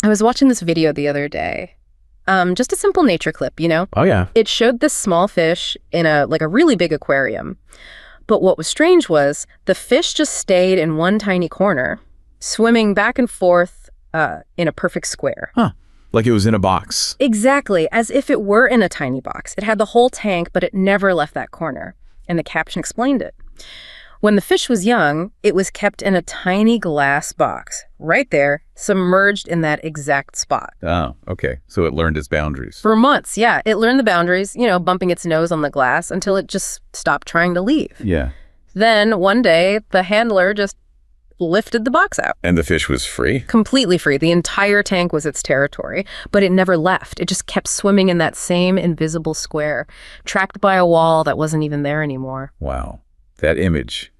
I was watching this video the other day. Just a simple nature clip, you know? Oh, yeah. It showed this small fish in a really big aquarium. But what was strange was the fish just stayed in one tiny corner, swimming back and forth in a perfect square. Huh. Like it was in a box. Exactly, as if it were in a tiny box. It had the whole tank, but it never left that corner. And the caption explained it. When the fish was young, it was kept in a tiny glass box, right there, submerged in that exact spot. Oh, okay. So it learned its boundaries. For months, yeah. It learned the boundaries, bumping its nose on the glass until it just stopped trying to leave. Yeah. Then, one day, the handler just lifted the box out. And the fish was free? Completely free. The entire tank was its territory, but it never left. It just kept swimming in that same invisible square, trapped by a wall that wasn't even there anymore. Wow. That image,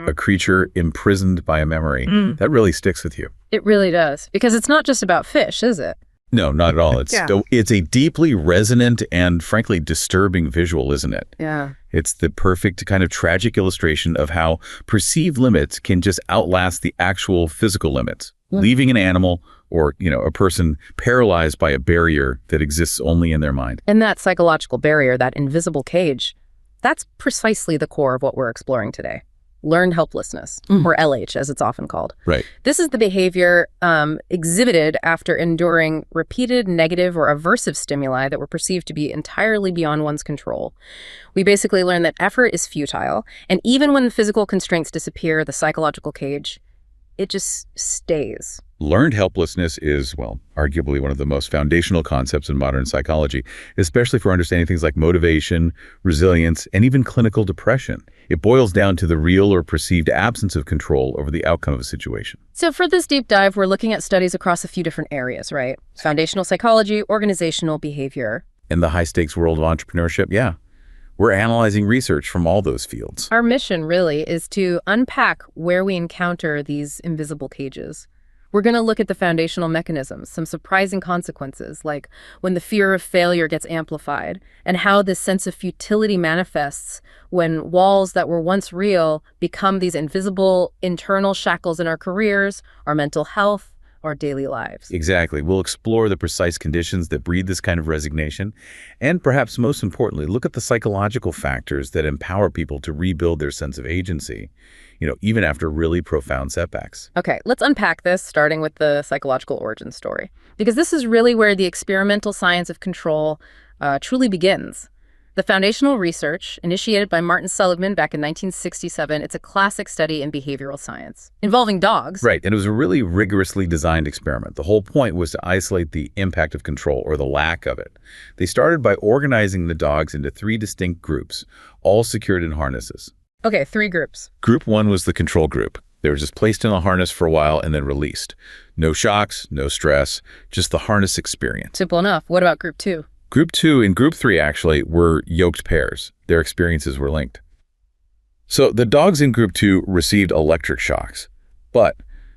a creature imprisoned by a memory, that really sticks with you. It really does. Because it's not just about fish, is it? No, not at all. It's a deeply resonant and, frankly, disturbing visual, isn't it? Yeah. It's the perfect kind of tragic illustration of how perceived limits can just outlast the actual physical limits, leaving an animal or, a person paralyzed by a barrier that exists only in their mind. And that psychological barrier, that invisible cage, that's precisely the core of what we're exploring today. Learned helplessness, or LH as it's often called. Right. This is the behavior exhibited after enduring repeated negative or aversive stimuli that were perceived to be entirely beyond one's control. We basically learn that effort is futile, and even when the physical constraints disappear, the psychological cage, it just stays. Learned helplessness is, well, arguably one of the most foundational concepts in modern psychology, especially for understanding things like motivation, resilience, and even clinical depression. It boils down to the real or perceived absence of control over the outcome of a situation. So for this deep dive, we're looking at studies across a few different areas, right? Foundational psychology, organizational behavior. In the high-stakes world of entrepreneurship, yeah. We're analyzing research from all those fields. Our mission, really, is to unpack where we encounter these invisible cages. We're going to look at the foundational mechanisms, some surprising consequences, like when the fear of failure gets amplified, and how this sense of futility manifests when walls that were once real become these invisible internal shackles in our careers, our mental health, our daily lives. Exactly. We'll explore the precise conditions that breed this kind of resignation, and perhaps most importantly, look at the psychological factors that empower people to rebuild their sense of agency, even after really profound setbacks. Okay, let's unpack this, starting with the psychological origin story, because this is really where the experimental science of control truly begins. The foundational research, initiated by Martin Seligman back in 1967, it's a classic study in behavioral science, involving dogs. Right, and it was a really rigorously designed experiment. The whole point was to isolate the impact of control, or the lack of it. They started by organizing the dogs into 3 distinct groups, all secured in harnesses. Okay, 3 groups. Group 1 was the control group. They were just placed in a harness for a while and then released. No shocks, no stress, just the harness experience. Simple enough. What about group 2? Group 2 and Group 3 actually were yoked pairs. Their experiences were linked. So the dogs in Group 2 received electric shocks, but,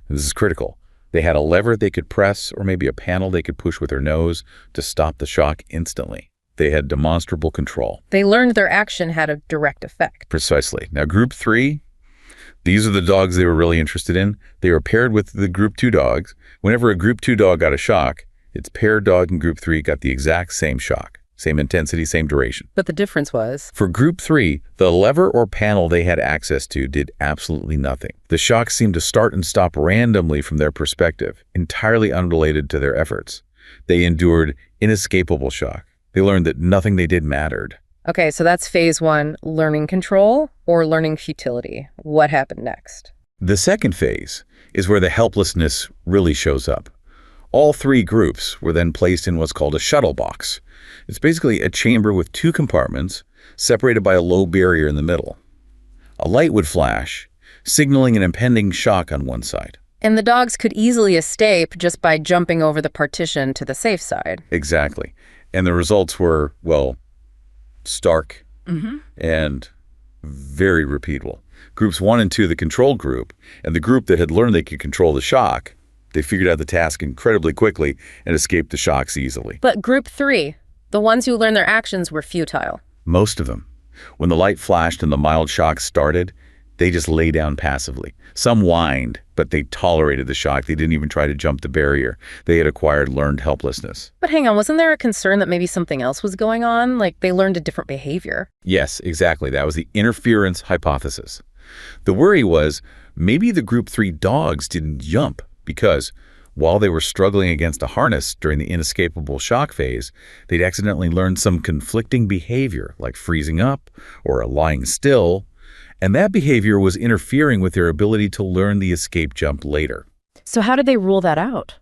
this is critical, they had a lever they could press or maybe a panel they could push with their nose to stop the shock instantly. They had demonstrable control. They learned their action had a direct effect. Precisely. Now Group 3, these are the dogs they were really interested in. They were paired with the Group 2 dogs. Whenever a Group 2 dog got a shock, its paired dog in Group 3 got the exact same shock, same intensity, same duration. But the difference was? For Group 3, the lever or panel they had access to did absolutely nothing. The shocks seemed to start and stop randomly from their perspective, entirely unrelated to their efforts. They endured inescapable shock. They learned that nothing they did mattered. Okay, so that's phase 1, learning control or learning futility. What happened next? The second phase is where the helplessness really shows up. All 3 groups were then placed in what's called a shuttle box. It's basically a chamber with 2 compartments separated by a low barrier in the middle. A light would flash, signaling an impending shock on one side. And the dogs could easily escape just by jumping over the partition to the safe side. Exactly. And the results were, well, stark and very repeatable. Groups 1 and 2, the control group, and the group that had learned they could control the shock, they figured out the task incredibly quickly and escaped the shocks easily. But Group 3, the ones who learned their actions were futile. Most of them. When the light flashed and the mild shock started, They just lay down passively. Some whined, but they tolerated the shock. They didn't even try to jump the barrier. They had acquired learned helplessness. But hang on, wasn't there a concern that maybe something else was going on? Like they learned a different behavior? Yes, exactly. That was the interference hypothesis. The worry was maybe the group 3 dogs didn't jump because while they were struggling against a harness during the inescapable shock phase, they'd accidentally learned some conflicting behavior like freezing up or lying still, and that behavior was interfering with their ability to learn the escape jump later. So how did they rule that out?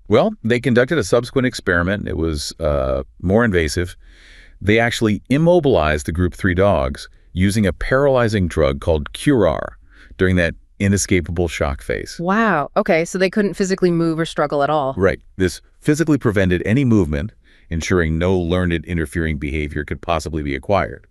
Well, they conducted a subsequent experiment. It was more invasive. They actually immobilized the group 3 dogs using a paralyzing drug called Curar during that inescapable shock phase. Wow. Okay, so they couldn't physically move or struggle at all. Right. This physically prevented any movement, ensuring no learned interfering behavior could possibly be acquired.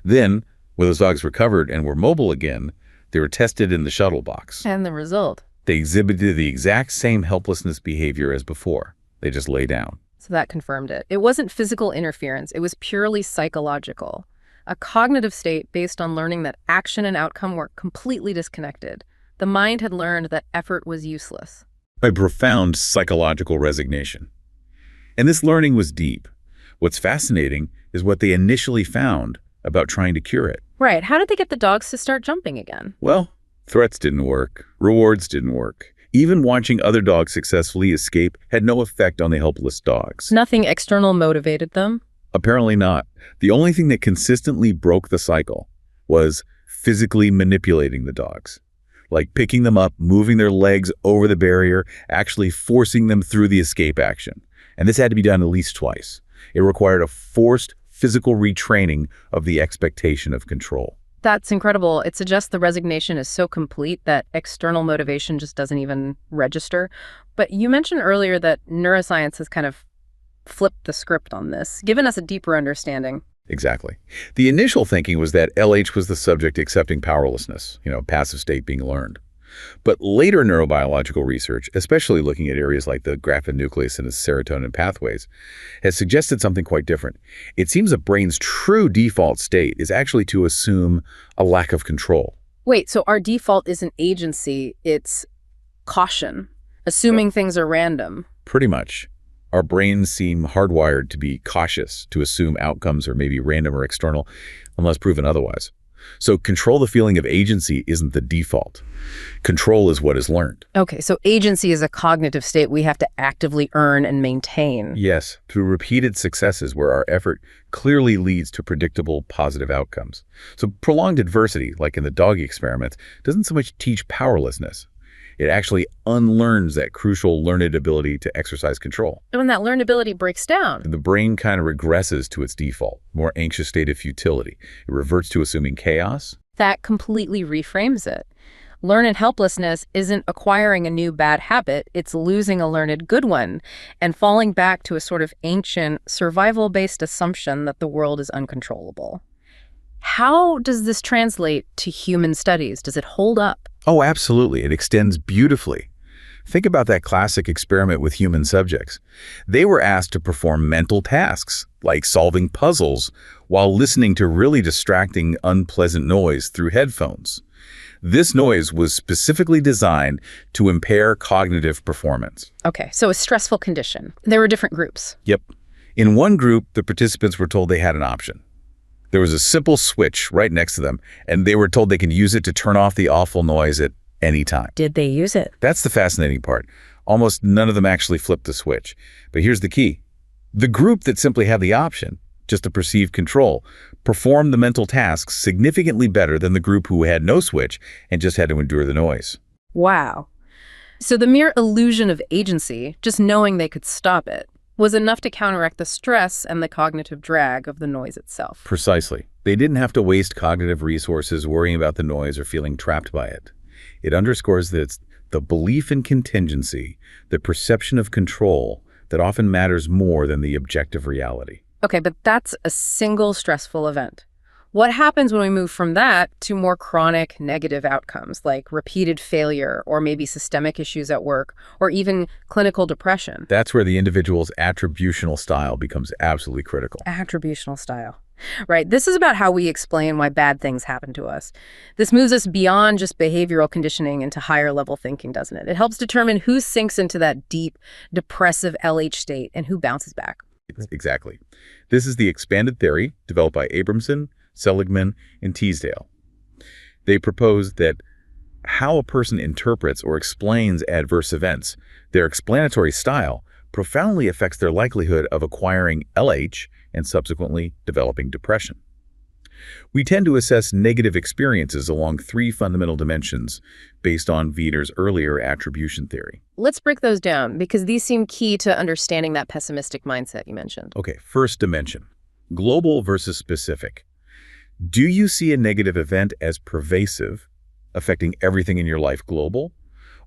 Then, when those dogs recovered and were mobile again, they were tested in the shuttle box. And the result? They exhibited the exact same helplessness behavior as before. They just lay down. So that confirmed it. It wasn't physical interference. It was purely psychological. A cognitive state based on learning that action and outcome were completely disconnected. The mind had learned that effort was useless. A profound psychological resignation. And this learning was deep. What's fascinating is what they initially found about trying to cure it. Right. How did they get the dogs to start jumping again? Well, threats didn't work. Rewards didn't work. Even watching other dogs successfully escape had no effect on the helpless dogs. Nothing external motivated them? Apparently not. The only thing that consistently broke the cycle was physically manipulating the dogs. Like picking them up, moving their legs over the barrier, actually forcing them through the escape action. And this had to be done at least twice. It required a forced physical retraining of the expectation of control. That's incredible. It suggests the resignation is so complete that external motivation just doesn't even register. But you mentioned earlier that neuroscience has kind of flipped the script on this, given us a deeper understanding. Exactly. The initial thinking was that LH was the subject accepting powerlessness, passive state being learned. But later neurobiological research, especially looking at areas like the graphene nucleus and the serotonin pathways, has suggested something quite different. It seems the brain's true default state is actually to assume a lack of control. Wait, so our default isn't agency, it's caution, assuming things are random. Pretty much. Our brains seem hardwired to be cautious, to assume outcomes are maybe random or external, unless proven otherwise. So control the feeling of agency isn't the default. Control is what is learned. Okay, so agency is a cognitive state we have to actively earn and maintain. Yes, through repeated successes where our effort clearly leads to predictable positive outcomes. So prolonged adversity, like in the dog experiments, doesn't so much teach powerlessness. It actually unlearns that crucial learned ability to exercise control. And when that learned ability breaks down, The brain kind of regresses to its default, more anxious state of futility. It reverts to assuming chaos. that completely reframes it. Learned helplessness isn't acquiring a new bad habit, it's losing a learned good one and falling back to a sort of ancient survival-based assumption that the world is uncontrollable. How does this translate to human studies? Does it hold up? Oh, absolutely. It extends beautifully. Think about that classic experiment with human subjects. They were asked to perform mental tasks, like solving puzzles, while listening to really distracting, unpleasant noise through headphones. This noise was specifically designed to impair cognitive performance. Okay, so a stressful condition. There were different groups. Yep. In one group, the participants were told they had an option. There was a simple switch right next to them, and they were told they could use it to turn off the awful noise at any time. Did they use it? That's the fascinating part. Almost none of them actually flipped the switch. But here's the key. The group that simply had the option, just to perceive control, performed the mental tasks significantly better than the group who had no switch and just had to endure the noise. Wow. So the mere illusion of agency, just knowing they could stop it, was enough to counteract the stress and the cognitive drag of the noise itself. Precisely. They didn't have to waste cognitive resources worrying about the noise or feeling trapped by it. It underscores that it's the belief in contingency, the perception of control, that often matters more than the objective reality. Okay, but that's a single stressful event. What happens when we move from that to more chronic negative outcomes, like repeated failure or maybe systemic issues at work or even clinical depression? That's where the individual's attributional style becomes absolutely critical. Attributional style. Right. This is about how we explain why bad things happen to us. This moves us beyond just behavioral conditioning into higher level thinking, doesn't it? It helps determine who sinks into that deep, depressive LH state and who bounces back. Exactly. This is the expanded theory developed by Abramson, Seligman, and Teasdale. They propose that how a person interprets or explains adverse events, their explanatory style, profoundly affects their likelihood of acquiring LH and subsequently developing depression. We tend to assess negative experiences along three fundamental dimensions based on Wiener's earlier attribution theory. Let's break those down because these seem key to understanding that pessimistic mindset you mentioned. Okay, first dimension, global versus specific. Do you see a negative event as pervasive, affecting everything in your life global?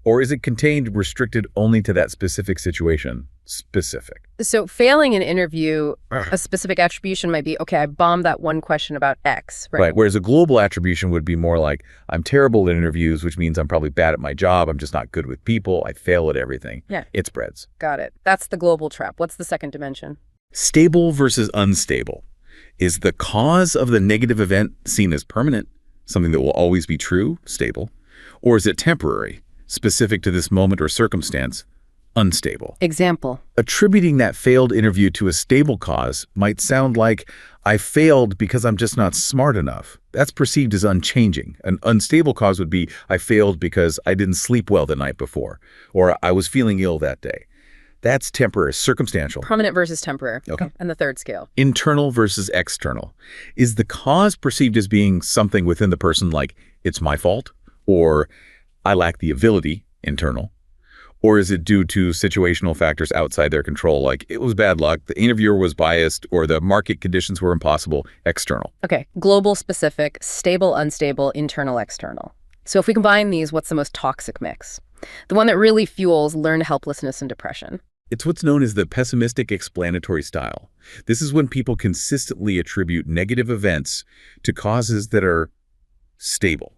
Or is it contained, restricted only to that specific situation, specific? So failing an interview, a specific attribution might be, okay, I bombed that one question about X. Right. Whereas a global attribution would be more like, I'm terrible at interviews, which means I'm probably bad at my job. I'm just not good with people. I fail at everything. Yeah. It spreads. Got it. That's the global trap. What's the second dimension? Stable versus unstable. Is the cause of the negative event seen as permanent, something that will always be true, stable? Or is it temporary, specific to this moment or circumstance, unstable? Example. Attributing that failed interview to a stable cause might sound like, I failed because I'm just not smart enough. That's perceived as unchanging. An unstable cause would be, I failed because I didn't sleep well the night before, or I was feeling ill that day. That's temporary, circumstantial. Permanent versus temporary. Okay. And the third scale. Internal versus external. Is the cause perceived as being something within the person, like, it's my fault, or I lack the ability, internal? Or is it due to situational factors outside their control, like it was bad luck, the interviewer was biased, or the market conditions were impossible, external? Okay, global, specific, stable, unstable, internal, external. So if we combine these, what's the most toxic mix? The one that really fuels learned helplessness and depression. It's what's known as the pessimistic explanatory style. This is when people consistently attribute negative events to causes that are stable.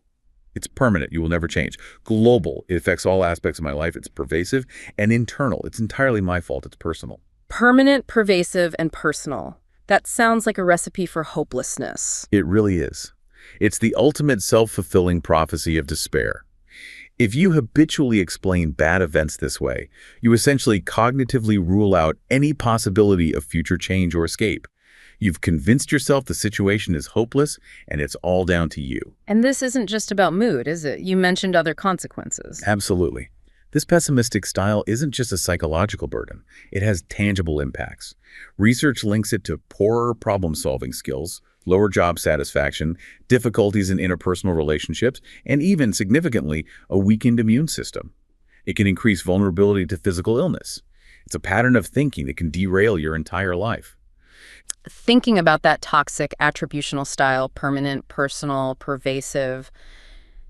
It's permanent. You will never change. Global. It affects all aspects of my life. It's pervasive. And internal. It's entirely my fault. It's personal. Permanent, pervasive, and personal. That sounds like a recipe for hopelessness. It really is. It's the ultimate self-fulfilling prophecy of despair. If you habitually explain bad events this way, you essentially cognitively rule out any possibility of future change or escape. You've convinced yourself the situation is hopeless, and it's all down to you. And this isn't just about mood, is it? You mentioned other consequences. Absolutely. This pessimistic style isn't just a psychological burden. It has tangible impacts. Research links it to poorer problem-solving skills, lower job satisfaction, difficulties in interpersonal relationships, and even, significantly, a weakened immune system. It can increase vulnerability to physical illness. It's a pattern of thinking that can derail your entire life. Thinking about that toxic attributional style, permanent, personal, pervasive,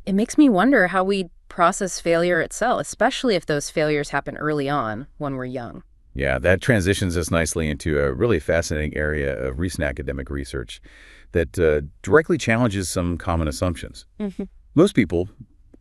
it makes me wonder how we process failure itself, especially if those failures happen early on when we're young. Yeah, that transitions us nicely into a really fascinating area of recent academic research that directly challenges some common assumptions. Most people,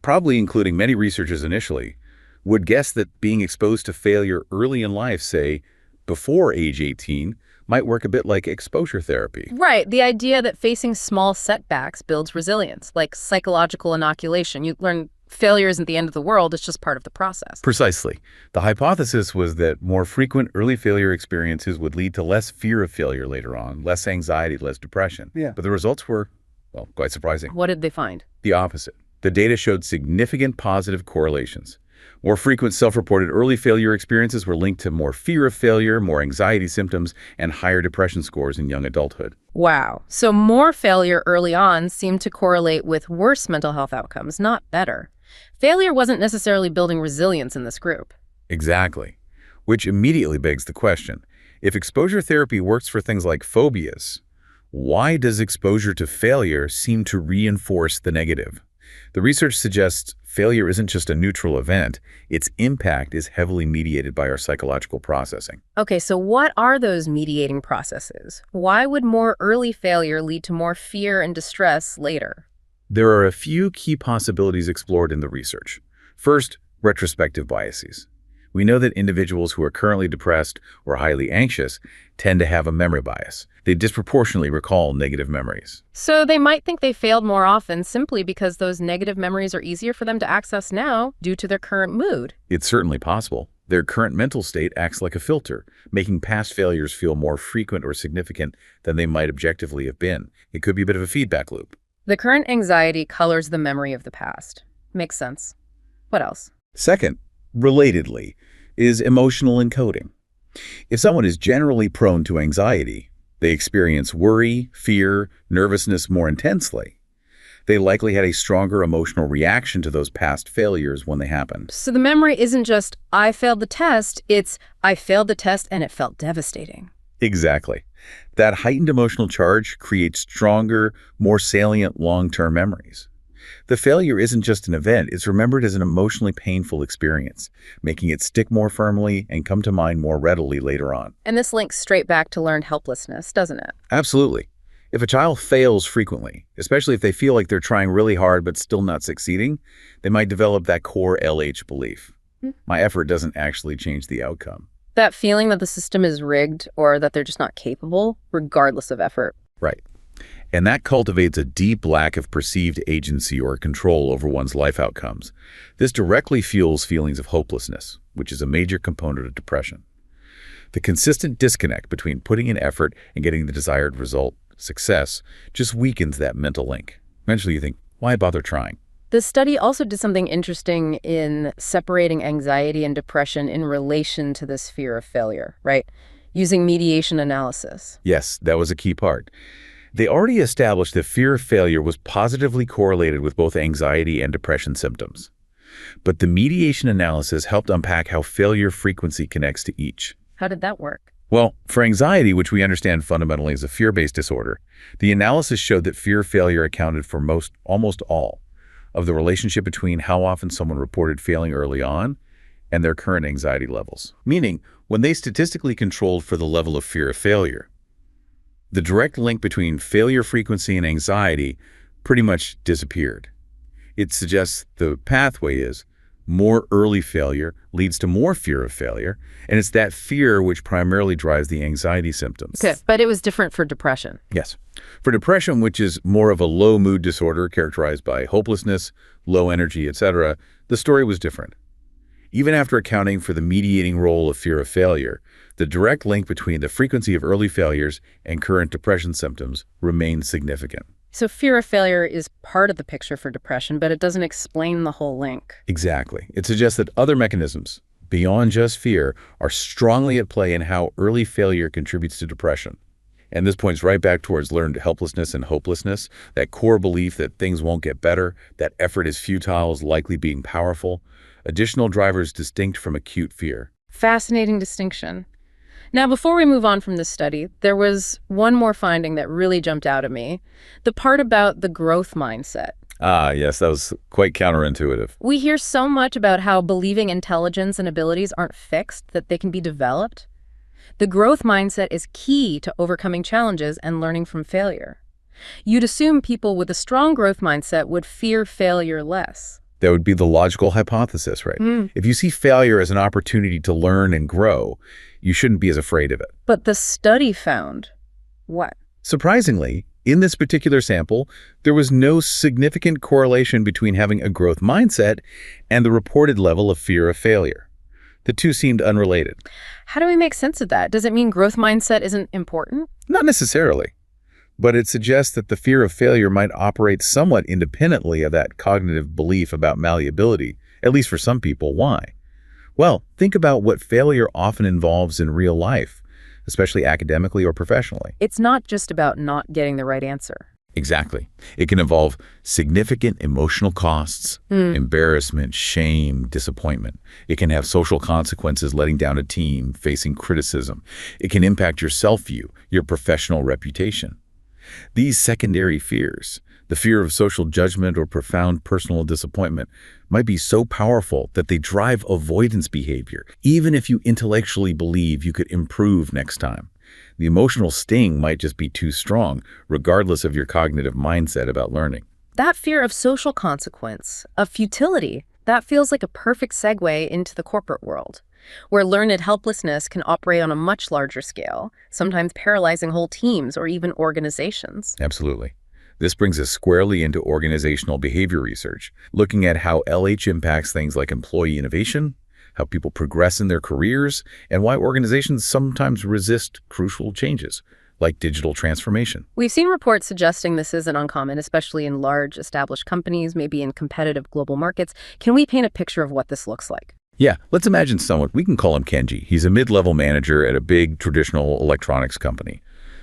probably including many researchers initially, would guess that being exposed to failure early in life, say before age 18, might work a bit like exposure therapy. Right. The idea that facing small setbacks builds resilience, like psychological inoculation. You learn failure isn't the end of the world, it's just part of the process. Precisely. The hypothesis was that more frequent early failure experiences would lead to less fear of failure later on, less anxiety, less depression. Yeah. But the results were, well, quite surprising. What did they find? The opposite. The data showed significant positive correlations. More frequent self-reported early failure experiences were linked to more fear of failure, more anxiety symptoms, and higher depression scores in young adulthood. Wow. So more failure early on seemed to correlate with worse mental health outcomes, not better. Failure wasn't necessarily building resilience in this group. Exactly. Which immediately begs the question, if exposure therapy works for things like phobias, why does exposure to failure seem to reinforce the negative? The research suggests failure isn't just a neutral event. Its impact is heavily mediated by our psychological processing. Okay, so what are those mediating processes? Why would more early failure lead to more fear and distress later? There are a few key possibilities explored in the research. First, retrospective biases. We know that individuals who are currently depressed or highly anxious tend to have a memory bias. They disproportionately recall negative memories. So they might think they failed more often simply because those negative memories are easier for them to access now due to their current mood. It's certainly possible. Their current mental state acts like a filter, making past failures feel more frequent or significant than they might objectively have been. It could be a bit of a feedback loop. The current anxiety colors the memory of the past. Makes sense. What else? Second, relatedly, is emotional encoding. If someone is generally prone to anxiety, they experience worry, fear, nervousness more intensely. They likely had a stronger emotional reaction to those past failures when they happened. So the memory isn't just, I failed the test, it's, I failed the test and it felt devastating. Exactly. That heightened emotional charge creates stronger, more salient long-term memories. The failure isn't just an event, it's remembered as an emotionally painful experience, making it stick more firmly and come to mind more readily later on. And this links straight back to learned helplessness, doesn't it? Absolutely. If a child fails frequently, especially if they feel like they're trying really hard but still not succeeding, they might develop that core LH belief. My effort doesn't actually change the outcome. That feeling that the system is rigged or that they're just not capable, regardless of effort. Right. And that cultivates a deep lack of perceived agency or control over one's life outcomes. This directly fuels feelings of hopelessness, which is a major component of depression. The consistent disconnect between putting in effort and getting the desired result, success, just weakens that mental link. Eventually you think, why bother trying? The study also did something interesting in separating anxiety and depression in relation to this fear of failure, right? Using mediation analysis. Yes, that was a key part. They already established that fear of failure was positively correlated with both anxiety and depression symptoms. But the mediation analysis helped unpack how failure frequency connects to each. How did that work? Well, for anxiety, which we understand fundamentally as a fear-based disorder, the analysis showed that fear of failure accounted for almost all of the relationship between how often someone reported failing early on and their current anxiety levels. Meaning, when they statistically controlled for the level of fear of failure, the direct link between failure frequency and anxiety pretty much disappeared. It suggests the pathway is more early failure leads to more fear of failure, and it's that fear which primarily drives the anxiety symptoms. Okay, but it was different for depression. Yes. For depression, which is more of a low mood disorder characterized by hopelessness, low energy, etc., the story was different. Even after accounting for the mediating role of fear of failure, the direct link between the frequency of early failures and current depression symptoms remains significant. So fear of failure is part of the picture for depression, but it doesn't explain the whole link. Exactly. It suggests that other mechanisms, beyond just fear, are strongly at play in how early failure contributes to depression. And this points right back towards learned helplessness and hopelessness, that core belief that things won't get better, that effort is futile is likely being powerful, additional drivers distinct from acute fear. Fascinating distinction. Now, before we move on from this study, there was one more finding that really jumped out at me, the part about the growth mindset. Ah, yes, that was quite counterintuitive. We hear so much about how believing intelligence and abilities aren't fixed, that they can be developed. The growth mindset is key to overcoming challenges and learning from failure. You'd assume people with a strong growth mindset would fear failure less. That would be the logical hypothesis, right? If you see failure as an opportunity to learn and grow, you shouldn't be as afraid of it. But the study found what? Surprisingly, in this particular sample, there was no significant correlation between having a growth mindset and the reported level of fear of failure. The two seemed unrelated. How do we make sense of that? Does it mean growth mindset isn't important? Not necessarily, but it suggests that the fear of failure might operate somewhat independently of that cognitive belief about malleability, at least for some people. Why? Well, think about what failure often involves in real life, especially academically or professionally. It's not just about not getting the right answer. Exactly. It can involve significant emotional costs, embarrassment, shame, disappointment. It can have social consequences, letting down a team, facing criticism. It can impact your self-view, your professional reputation. These secondary fears, The fear of social judgment or profound personal disappointment might be so powerful that they drive avoidance behavior, even if you intellectually believe you could improve next time. The emotional sting might just be too strong, regardless of your cognitive mindset about learning. That fear of social consequence, of futility, that feels like a perfect segue into the corporate world, where learned helplessness can operate on a much larger scale, sometimes paralyzing whole teams or even organizations. Absolutely. This brings us squarely into organizational behavior research, looking at how LH impacts things like employee innovation, how people progress in their careers, and why organizations sometimes resist crucial changes, like digital transformation. We've seen reports suggesting this isn't uncommon, especially in large, established companies, maybe in competitive global markets. Can we paint a picture of what this looks like? Yeah, let's imagine someone, we can call him Kenji. He's a mid-level manager at a big traditional electronics company.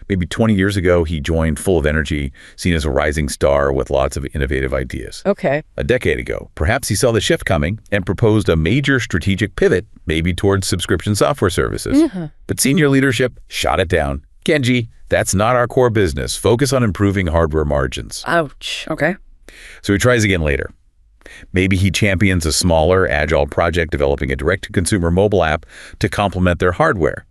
Maybe 20 years ago, he joined full of energy, seen as a rising star with lots of innovative ideas. Okay. A decade ago, perhaps he saw the shift coming and proposed a major strategic pivot, maybe towards subscription software services. But senior leadership shot it down. Kenji, that's not our core business. Focus on improving hardware margins. Ouch. Okay. So he tries again later. Maybe he champions a smaller, agile project developing a direct-to-consumer mobile app to complement their hardware.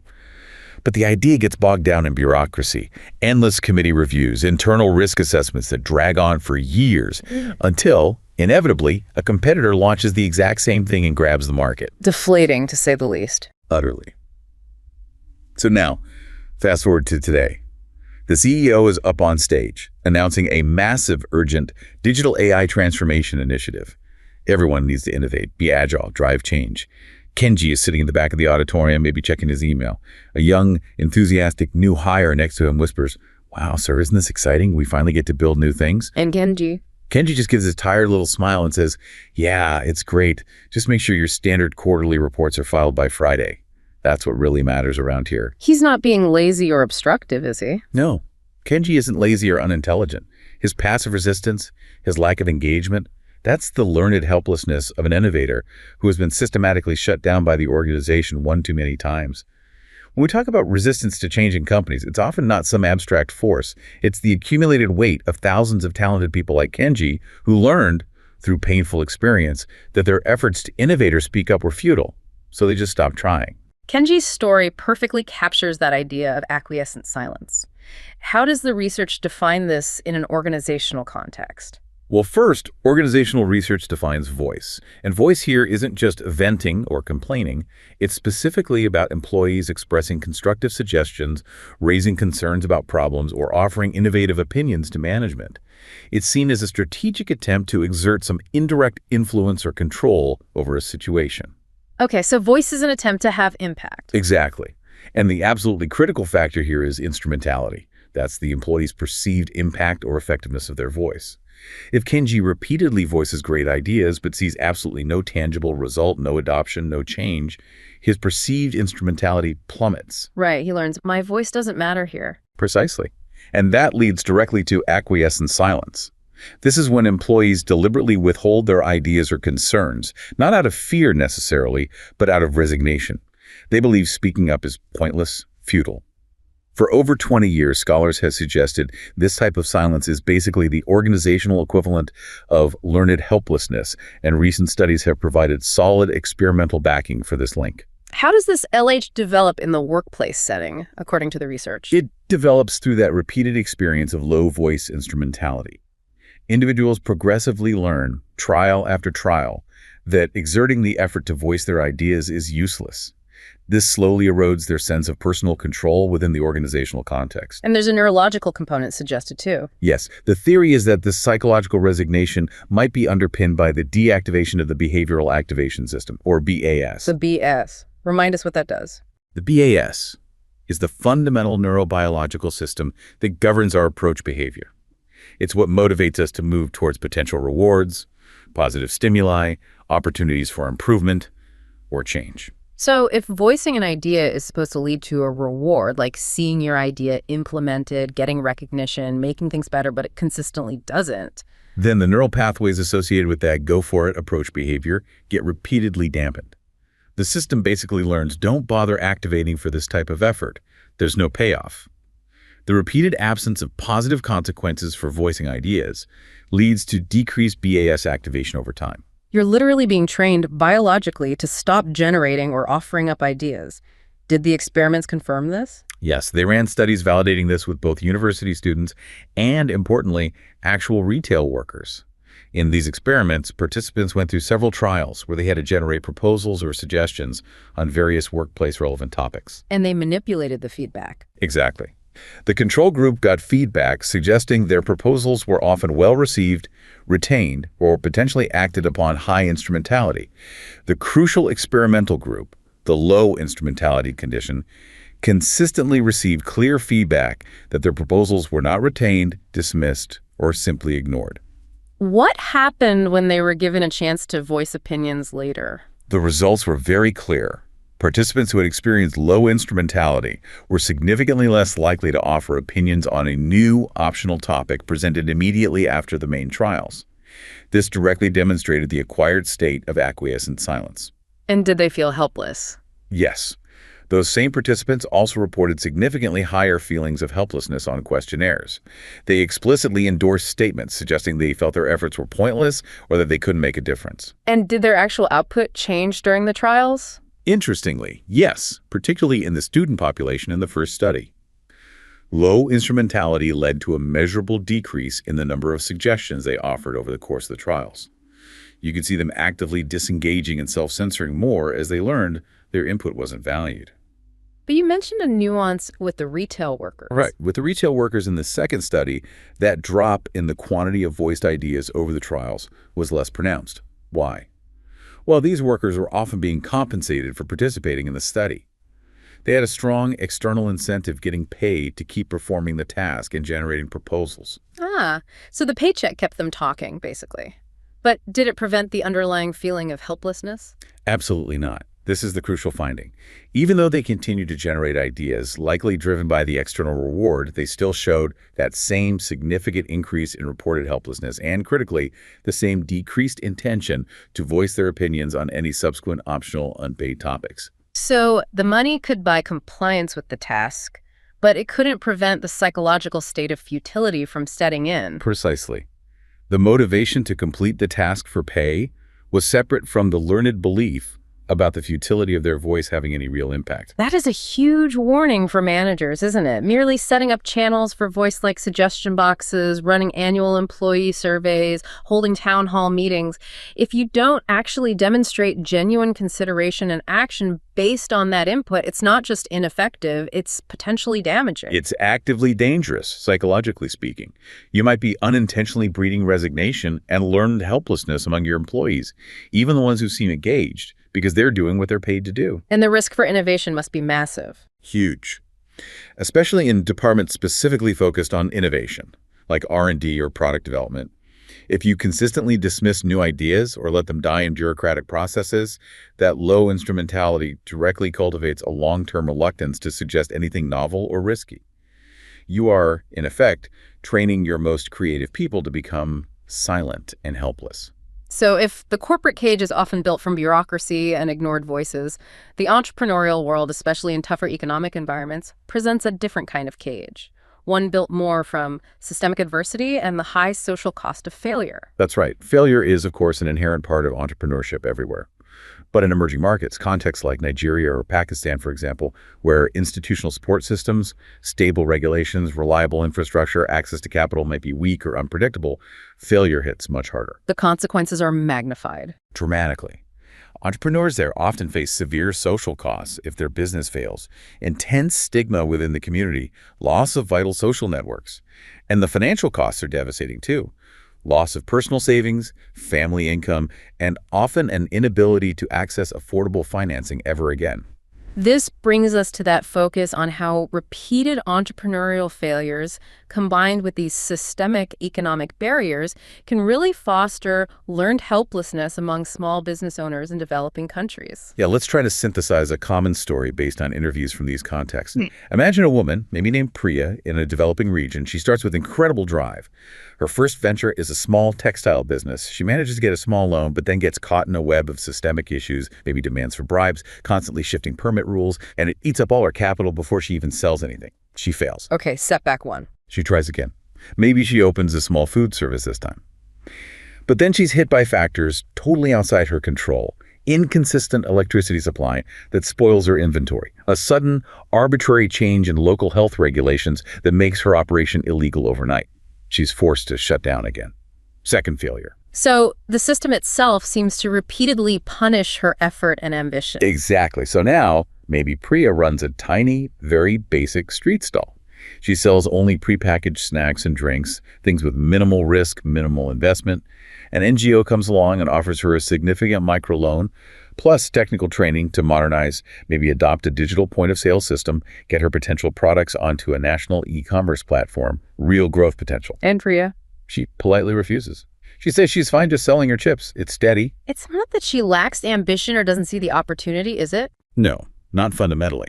But the idea gets bogged down in bureaucracy, endless committee reviews, internal risk assessments that drag on for years until, inevitably, a competitor launches the exact same thing and grabs the market. Deflating, to say the least. Utterly. So now, fast forward to today. The CEO is up on stage, announcing a massive, urgent digital AI transformation initiative. Everyone needs to innovate, be agile, drive change. Kenji is sitting in the back of the auditorium, maybe checking his email. A young, enthusiastic new hire next to him whispers, "Wow, sir, isn't this exciting? We finally get to build new things." And Kenji just gives a tired little smile and says, "Yeah, it's great. Just make sure your standard quarterly reports are filed by Friday. That's what really matters around here." He's not being lazy or obstructive, is he? No, Kenji isn't lazy or unintelligent. His passive resistance, his lack of engagement, that's the learned helplessness of an innovator who has been systematically shut down by the organization one too many times. When we talk about resistance to change in companies, it's often not some abstract force. It's the accumulated weight of thousands of talented people like Kenji who learned, through painful experience, that their efforts to innovate or speak up were futile, so they just stopped trying. Kenji's story perfectly captures that idea of acquiescent silence. How does the research define this in an organizational context? Well, first, organizational research defines voice. And voice here isn't just venting or complaining. It's specifically about employees expressing constructive suggestions, raising concerns about problems, or offering innovative opinions to management. It's seen as a strategic attempt to exert some indirect influence or control over a situation. Okay, so voice is an attempt to have impact. Exactly. And the absolutely critical factor here is instrumentality. That's the employee's perceived impact or effectiveness of their voice. If Kenji repeatedly voices great ideas but sees absolutely no tangible result, no adoption, no change, his perceived instrumentality plummets. Right, he learns, my voice doesn't matter here. Precisely. And that leads directly to acquiescent silence. This is when employees deliberately withhold their ideas or concerns, not out of fear necessarily, but out of resignation. They believe speaking up is pointless, futile. For over 20 years, scholars have suggested this type of silence is basically the organizational equivalent of learned helplessness, and recent studies have provided solid experimental backing for this link. How does this LH develop in the workplace setting, according to the research? It develops through that repeated experience of low voice instrumentality. Individuals progressively learn, trial after trial, that exerting the effort to voice their ideas is useless. This slowly erodes their sense of personal control within the organizational context. And there's a neurological component suggested too. Yes, the theory is that this psychological resignation might be underpinned by the deactivation of the behavioral activation system, or BAS. The BS. Remind us what that does. The BAS is the fundamental neurobiological system that governs our approach behavior. It's what motivates us to move towards potential rewards, positive stimuli, opportunities for improvement, or change. So if voicing an idea is supposed to lead to a reward, like seeing your idea implemented, getting recognition, making things better, but it consistently doesn't, then the neural pathways associated with that go-for-it approach behavior get repeatedly dampened. The system basically learns, don't bother activating for this type of effort. There's no payoff. The repeated absence of positive consequences for voicing ideas leads to decreased BAS activation over time. You're literally being trained biologically to stop generating or offering up ideas. Did the experiments confirm this? Yes, they ran studies validating this with both university students and, importantly, actual retail workers. In these experiments, participants went through several trials where they had to generate proposals or suggestions on various workplace-relevant topics. And they manipulated the feedback. Exactly. The control group got feedback suggesting their proposals were often well-received, retained, or potentially acted upon high instrumentality. The crucial experimental group, the low instrumentality condition, consistently received clear feedback that their proposals were not retained, dismissed, or simply ignored. What happened when they were given a chance to voice opinions later? The results were very clear. Participants who had experienced low instrumentality were significantly less likely to offer opinions on a new optional topic presented immediately after the main trials. This directly demonstrated the acquired state of acquiescent silence. And did they feel helpless? Yes. Those same participants also reported significantly higher feelings of helplessness on questionnaires. They explicitly endorsed statements suggesting they felt their efforts were pointless or that they couldn't make a difference. And did their actual output change during the trials? Interestingly, yes, particularly in the student population in the first study. Low instrumentality led to a measurable decrease in the number of suggestions they offered over the course of the trials. You could see them actively disengaging and self-censoring more as they learned their input wasn't valued. But you mentioned a nuance with the retail workers. Right. With the retail workers in the second study, that drop in the quantity of voiced ideas over the trials was less pronounced. Why? Well, these workers were often being compensated for participating in the study. They had a strong external incentive getting paid to keep performing the task and generating proposals. So the paycheck kept them talking, basically. But did it prevent the underlying feeling of helplessness? Absolutely not. This is the crucial finding. Even though they continued to generate ideas, likely driven by the external reward, they still showed that same significant increase in reported helplessness and, critically, the same decreased intention to voice their opinions on any subsequent optional unpaid topics. So the money could buy compliance with the task, but it couldn't prevent the psychological state of futility from setting in. Precisely. The motivation to complete the task for pay was separate from the learned belief about the futility of their voice having any real impact. That is a huge warning for managers, isn't it? Merely setting up channels for voice-like suggestion boxes, running annual employee surveys, holding town hall meetings. If you don't actually demonstrate genuine consideration and action based on that input, it's not just ineffective, it's potentially damaging. It's actively dangerous, psychologically speaking. You might be unintentionally breeding resignation and learned helplessness among your employees, even the ones who seem engaged, because they're doing what they're paid to do. And the risk for innovation must be massive. Huge. Especially in departments specifically focused on innovation, like R&D or product development. If you consistently dismiss new ideas or let them die in bureaucratic processes, that low instrumentality directly cultivates a long-term reluctance to suggest anything novel or risky. You are, in effect, training your most creative people to become silent and helpless. So if the corporate cage is often built from bureaucracy and ignored voices, the entrepreneurial world, especially in tougher economic environments, presents a different kind of cage. One built more from systemic adversity and the high social cost of failure. That's right. Failure is, of course, an inherent part of entrepreneurship everywhere. But in emerging markets, contexts like Nigeria or Pakistan, for example, where institutional support systems, stable regulations, reliable infrastructure, access to capital might be weak or unpredictable, failure hits much harder. The consequences are magnified. Dramatically. Entrepreneurs there often face severe social costs if their business fails, intense stigma within the community, loss of vital social networks. And the financial costs are devastating too. Loss of personal savings, family income, and often an inability to access affordable financing ever again. This brings us to that focus on how repeated entrepreneurial failures, combined with these systemic economic barriers, can really foster learned helplessness among small business owners in developing countries. Yeah, let's try to synthesize a common story based on interviews from these contexts. Imagine a woman, maybe named Priya, in a developing region. She starts with incredible drive. Her first venture is a small textile business. She manages to get a small loan, but then gets caught in a web of systemic issues, maybe demands for bribes, constantly shifting permit rules, and it eats up all her capital before she even sells anything. She fails. Okay, setback one. She tries again. Maybe she opens a small food service this time. But then she's hit by factors totally outside her control. Inconsistent electricity supply that spoils her inventory. A sudden, arbitrary change in local health regulations that makes her operation illegal overnight. She's forced to shut down again. Second failure. So the system itself seems to repeatedly punish her effort and ambition. Exactly. So now, maybe Priya runs a tiny, very basic street stall. She sells only prepackaged snacks and drinks, things with minimal risk, minimal investment. An NGO comes along and offers her a significant microloan, plus technical training to modernize, maybe adopt a digital point-of-sale system, get her potential products onto a national e-commerce platform, real growth potential. And Priya? She politely refuses. She says she's fine just selling her chips. It's steady. It's not that she lacks ambition or doesn't see the opportunity, is it? No, not fundamentally.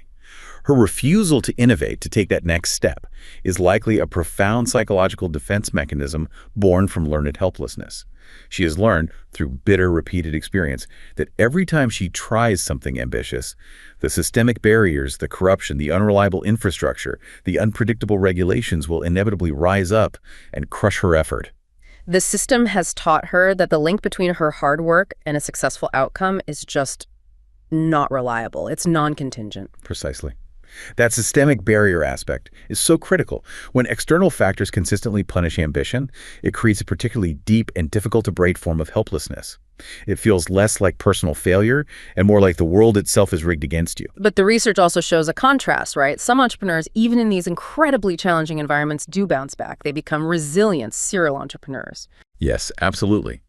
Her refusal to innovate, to take that next step, is likely a profound psychological defense mechanism born from learned helplessness. She has learned, through bitter, repeated experience, that every time she tries something ambitious, the systemic barriers, the corruption, the unreliable infrastructure, the unpredictable regulations will inevitably rise up and crush her effort. The system has taught her that the link between her hard work and a successful outcome is just not reliable. It's non-contingent. Precisely. That systemic barrier aspect is so critical. When external factors consistently punish ambition, it creates a particularly deep and difficult-to-break form of helplessness. It feels less like personal failure and more like the world itself is rigged against you. But the research also shows a contrast, right? Some entrepreneurs, even in these incredibly challenging environments, do bounce back. They become resilient serial entrepreneurs. Yes, absolutely.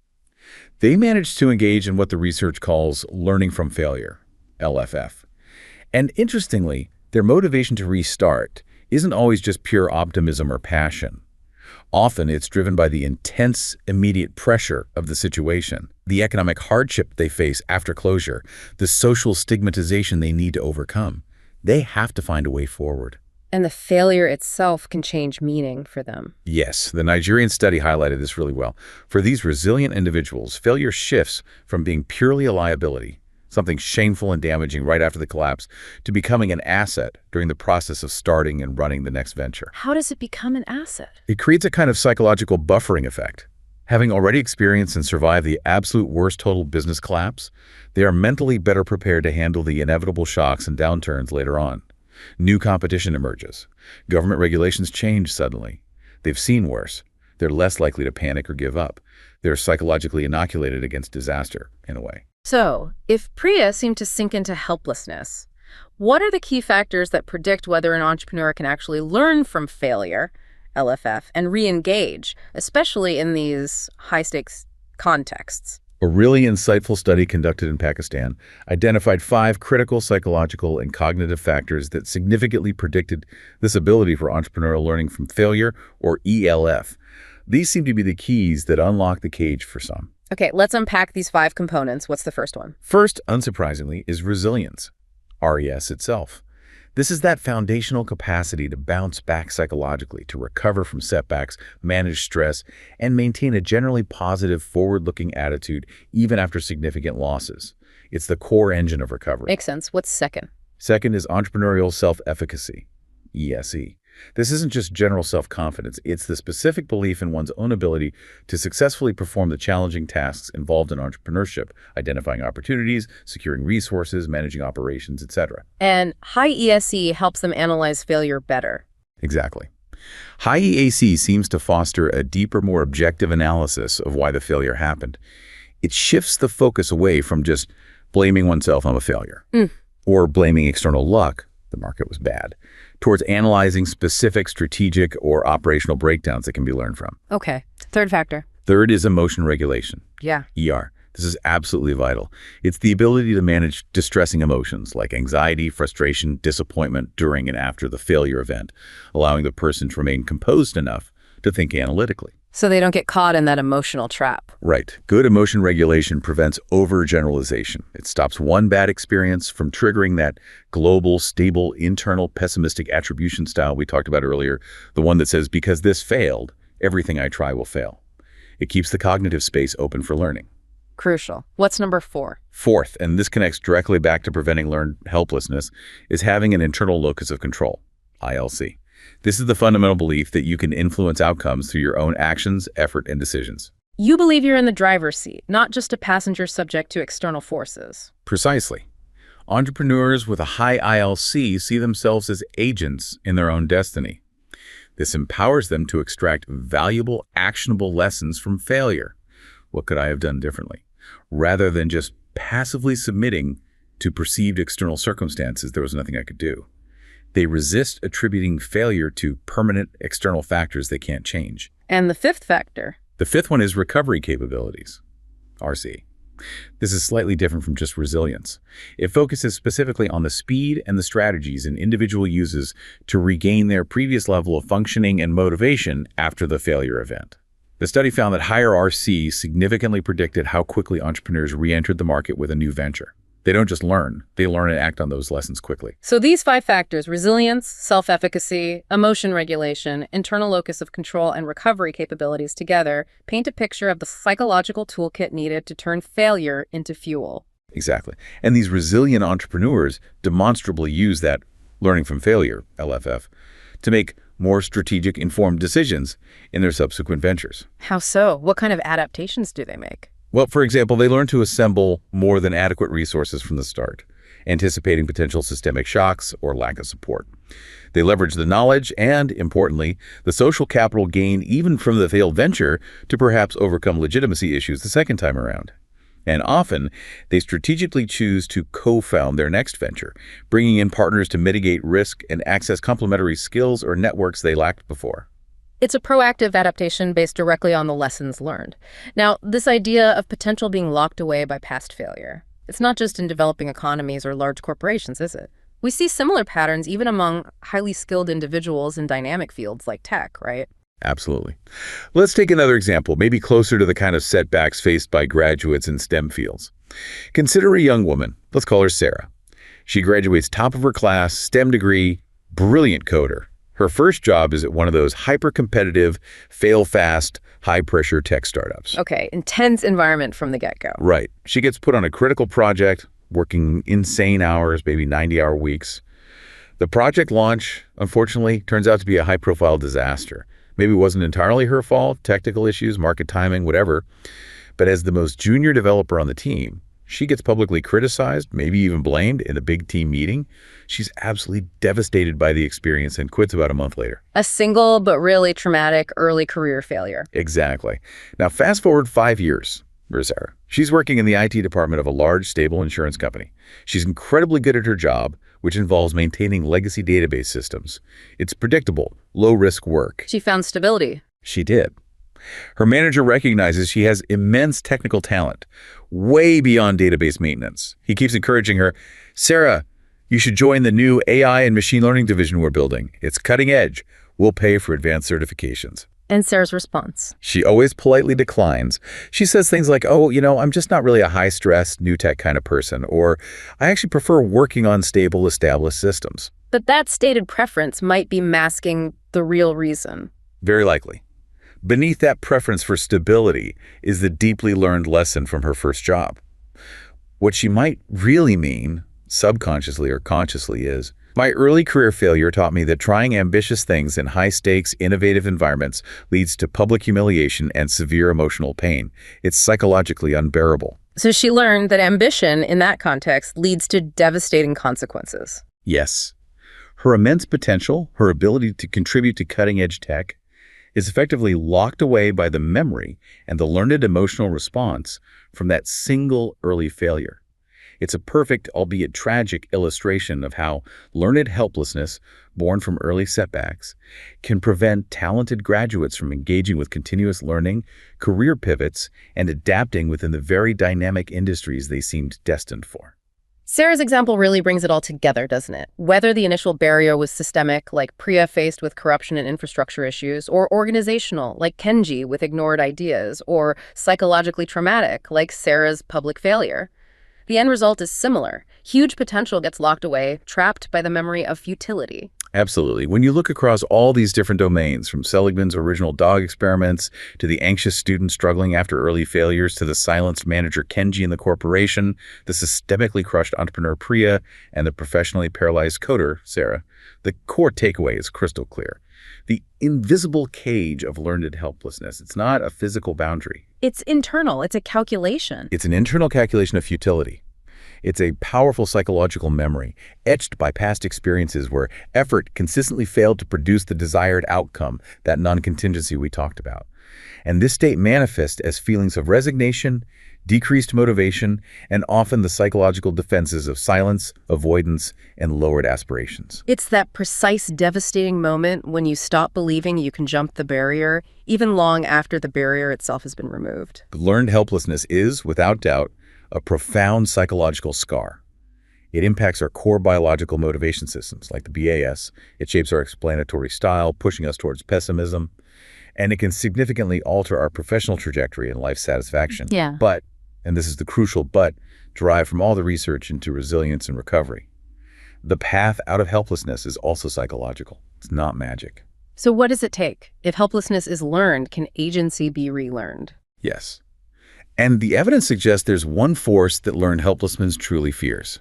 They manage to engage in what the research calls learning from failure, LFF. And interestingly, their motivation to restart isn't always just pure optimism or passion. Often it's driven by the intense, immediate pressure of the situation, the economic hardship they face after closure, the social stigmatization they need to overcome. They have to find a way forward. And the failure itself can change meaning for them. Yes, the Nigerian study highlighted this really well. For these resilient individuals, failure shifts from being purely a liability, something shameful and damaging right after the collapse, to becoming an asset during the process of starting and running the next venture. How does it become an asset? It creates a kind of psychological buffering effect. Having already experienced and survived the absolute worst total business collapse, they are mentally better prepared to handle the inevitable shocks and downturns later on. New competition emerges. Government regulations change suddenly. They've seen worse. They're less likely to panic or give up. They're psychologically inoculated against disaster, in a way. So, if Priya seemed to sink into helplessness, what are the key factors that predict whether an entrepreneur can actually learn from failure, LFF, and re-engage, especially in these high-stakes contexts? A really insightful study conducted in Pakistan identified 5 critical psychological and cognitive factors that significantly predicted this ability for entrepreneurial learning from failure, or ELF. These seem to be the keys that unlock the cage for some. Okay, let's unpack these 5 components. What's the first one? First, unsurprisingly, is resilience, RES itself. This is that foundational capacity to bounce back psychologically, to recover from setbacks, manage stress, and maintain a generally positive, forward-looking attitude even after significant losses. It's the core engine of recovery. Makes sense. What's second? Second is entrepreneurial self-efficacy, ESE. This isn't just general self-confidence, it's the specific belief in one's own ability to successfully perform the challenging tasks involved in entrepreneurship, identifying opportunities, securing resources, managing operations, etc. And high ESE helps them analyze failure better. Exactly. High EAC seems to foster a deeper, more objective analysis of why the failure happened. It shifts the focus away from just blaming oneself on a failure, or blaming external luck, the market was bad, towards analyzing specific strategic or operational breakdowns that can be learned from. Okay. Third factor. Third is emotion regulation, Yeah. ER. This is absolutely vital. It's the ability to manage distressing emotions like anxiety, frustration, disappointment during and after the failure event, allowing the person to remain composed enough to think analytically. So they don't get caught in that emotional trap. Right. Good emotion regulation prevents overgeneralization. It stops one bad experience from triggering that global, stable, internal, pessimistic attribution style we talked about earlier, the one that says, because this failed, everything I try will fail. It keeps the cognitive space open for learning. Crucial. What's number 4? Fourth, and this connects directly back to preventing learned helplessness, is having an internal locus of control, ILC. This is the fundamental belief that you can influence outcomes through your own actions, effort, and decisions. You believe you're in the driver's seat, not just a passenger subject to external forces. Precisely. Entrepreneurs with a high ILC see themselves as agents in their own destiny. This empowers them to extract valuable, actionable lessons from failure. What could I have done differently? Rather than just passively submitting to perceived external circumstances, there was nothing I could do. They resist attributing failure to permanent external factors they can't change. And the fifth factor. The fifth one is recovery capabilities, RC. This is slightly different from just resilience. It focuses specifically on the speed and the strategies an individual uses to regain their previous level of functioning and motivation after the failure event. The study found that higher RC significantly predicted how quickly entrepreneurs re-entered the market with a new venture. They don't just learn, they learn and act on those lessons quickly. So these 5 factors, resilience, self-efficacy, emotion regulation, internal locus of control, and recovery capabilities together paint a picture of the psychological toolkit needed to turn failure into fuel. Exactly. And these resilient entrepreneurs demonstrably use that learning from failure, LFF, to make more strategic, informed decisions in their subsequent ventures. How so? What kind of adaptations do they make? Well, for example, they learn to assemble more than adequate resources from the start, anticipating potential systemic shocks or lack of support. They leverage the knowledge and, importantly, the social capital gained even from the failed venture to perhaps overcome legitimacy issues the second time around. And often, they strategically choose to co-found their next venture, bringing in partners to mitigate risk and access complementary skills or networks they lacked before. It's a proactive adaptation based directly on the lessons learned. Now, this idea of potential being locked away by past failure, it's not just in developing economies or large corporations, is it? We see similar patterns even among highly skilled individuals in dynamic fields like tech, right? Absolutely. Let's take another example, maybe closer to the kind of setbacks faced by graduates in STEM fields. Consider a young woman. Let's call her Sarah. She graduates top of her class, STEM degree, brilliant coder. Her first job is at one of those hyper-competitive, fail-fast, high-pressure tech startups. Okay, intense environment from the get-go. Right. She gets put on a critical project, working insane hours, maybe 90-hour weeks. The project launch, unfortunately, turns out to be a high-profile disaster. Maybe it wasn't entirely her fault, technical issues, market timing, whatever. But as the most junior developer on the team, she gets publicly criticized, maybe even blamed in a big team meeting. She's absolutely devastated by the experience and quits about a month later. A single but really traumatic early career failure. Exactly. Now, fast forward 5 years for Sarah. She's working in the IT department of a large, stable insurance company. She's incredibly good at her job, which involves maintaining legacy database systems. It's predictable, low-risk work. She found stability. She did. Her manager recognizes she has immense technical talent, way beyond database maintenance. He keeps encouraging her, Sarah, you should join the new AI and machine learning division we're building. It's cutting edge. We'll pay for advanced certifications. And Sarah's response? She always politely declines. She says things like, oh, I'm just not really a high-stress, new tech kind of person, or I actually prefer working on stable, established systems. But that stated preference might be masking the real reason. Very likely. Beneath that preference for stability is the deeply learned lesson from her first job. What she might really mean, subconsciously or consciously, is, my early career failure taught me that trying ambitious things in high-stakes, innovative environments leads to public humiliation and severe emotional pain. It's psychologically unbearable. So she learned that ambition in that context leads to devastating consequences. Yes. Her immense potential, her ability to contribute to cutting-edge tech, is effectively locked away by the memory and the learned emotional response from that single early failure. It's a perfect, albeit tragic, illustration of how learned helplessness, born from early setbacks, can prevent talented graduates from engaging with continuous learning, career pivots, and adapting within the very dynamic industries they seemed destined for. Sarah's example really brings it all together, doesn't it? Whether the initial barrier was systemic, like Priya faced with corruption and infrastructure issues, or organizational, like Kenji with ignored ideas, or psychologically traumatic, like Sarah's public failure. The end result is similar. Huge potential gets locked away, trapped by the memory of futility. Absolutely. When you look across all these different domains, from Seligman's original dog experiments to the anxious student struggling after early failures to the silenced manager Kenji in the corporation, the systemically crushed entrepreneur Priya, and the professionally paralyzed coder Sarah, the core takeaway is crystal clear. The invisible cage of learned helplessness. It's not a physical boundary. It's internal. It's a calculation. It's an internal calculation of futility. It's a powerful psychological memory, etched by past experiences where effort consistently failed to produce the desired outcome, that non-contingency we talked about. And this state manifests as feelings of resignation, decreased motivation, and often the psychological defenses of silence, avoidance, and lowered aspirations. It's that precise, devastating moment when you stop believing you can jump the barrier, even long after the barrier itself has been removed. Learned helplessness is, without doubt, a profound psychological scar. It impacts our core biological motivation systems, like the BAS. It shapes our explanatory style, pushing us towards pessimism. And it can significantly alter our professional trajectory and life satisfaction. Yeah. But, and this is the crucial but, derived from all the research into resilience and recovery. The path out of helplessness is also psychological. It's not magic. So what does it take? If helplessness is learned, can agency be relearned? Yes. And the evidence suggests there's one force that learned helplessness truly fears.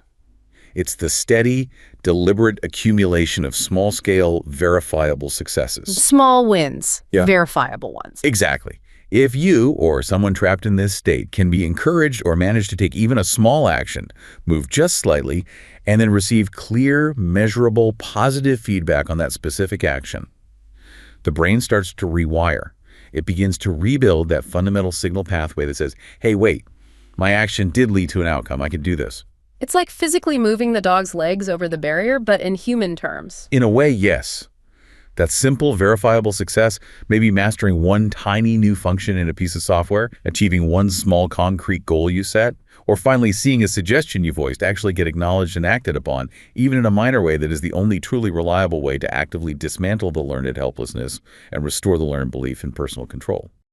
It's the steady, deliberate accumulation of small-scale, verifiable successes. Small wins, Yeah. verifiable ones. Exactly. If you or someone trapped in this state can be encouraged or manage to take even a small action, move just slightly, and then receive clear, measurable, positive feedback on that specific action, the brain starts to rewire. It begins to rebuild that fundamental signal pathway that says, hey, wait, my action did lead to an outcome. I can do this. It's like physically moving the dog's legs over the barrier, but in human terms. In a way, yes. That simple, verifiable success, maybe mastering one tiny new function in a piece of software, achieving one small concrete goal you set, or finally seeing a suggestion you voiced actually get acknowledged and acted upon, even in a minor way that is the only truly reliable way to actively dismantle the learned helplessness and restore the learned belief in personal control.